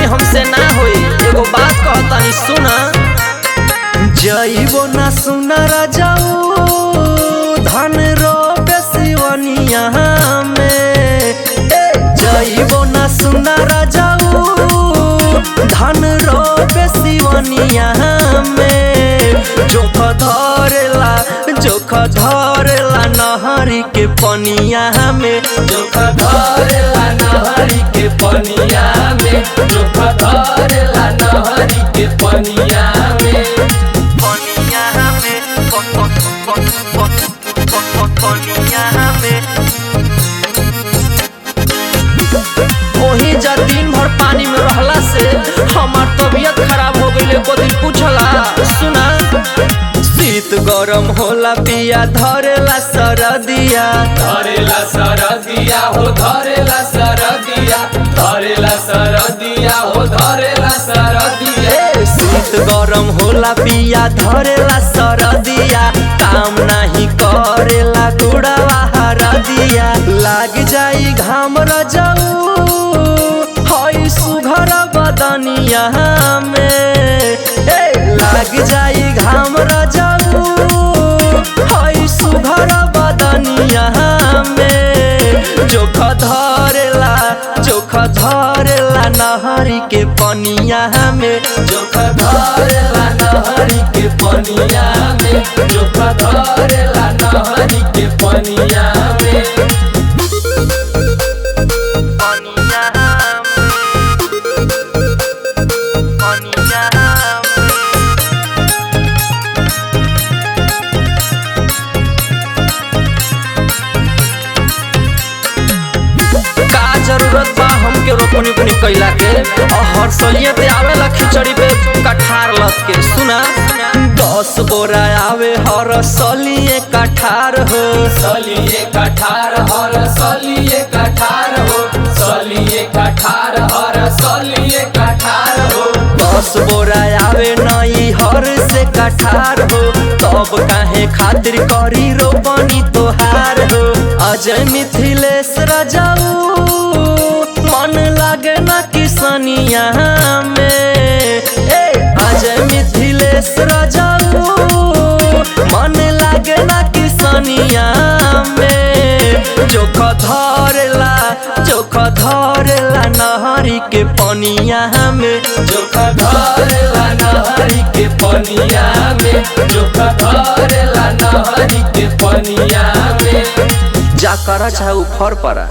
हमसे ना होई। एगो बात कहतानी सुना, जइबो ना सुना राजाऊ धन रोबे सिवनिया में। जइबो ना सुना राजाऊ धन रोबे सिवनिया में। जोख धरेला नहरी के पनिया में। जोख धरेला नहरी के पनिया में। जोख धरेला नहरी के पनिया में। पनिया में पनिया में ओही जा दिन भर पानी में रहला से हमार तबीयत खराब हो गई। को दिन पूछला सुना, शीत गरम होला पिया धरेला सरदिया। धरेला सरदिया हो धरेला सरदिया। धरेला सरदिया हो धरेला सरदिया। शीत गरम होला पिया धरेला सरदिया। काम नहीं करेला गुड़ावा हरदिया। लाग जाई घाम रजाऊ हई सुघर बदनिया में। लाग जाई घाम रजाऊ हई सुघर बदनिया में। जोख धरेला नहरी के पनिया में। जोख धरेला नहरी के पनिया में। जोख धरेला नहरी के पनिया में। जरूरत बा हमके रोपनी उपनी कैला के। और हर सलिए ते आवेला खिचड़ी पे कठार लत के। सुना 10 बोरा आवे हर सलिए कठार हो। सलिए कठार हर सलिए कठार हो। सलिए कठार हर सलिए कठार हो। 10 बोरा आवे नई हर से कठार हो। तब काहे खातिर करी रोपनी तोहार हो। अजय मिथिलेश राजाऊ मन लागे ना किसनिया में। अजय मिथिलेश राजाऊ मन लागे ना किसनिया में। जोख धरेला नहरी के पनिया में। जोख धरेला नहरी के पनिया में। जोख धरेला नहरी के पनिया में। जा कर चाहे ऊपर पड़ा।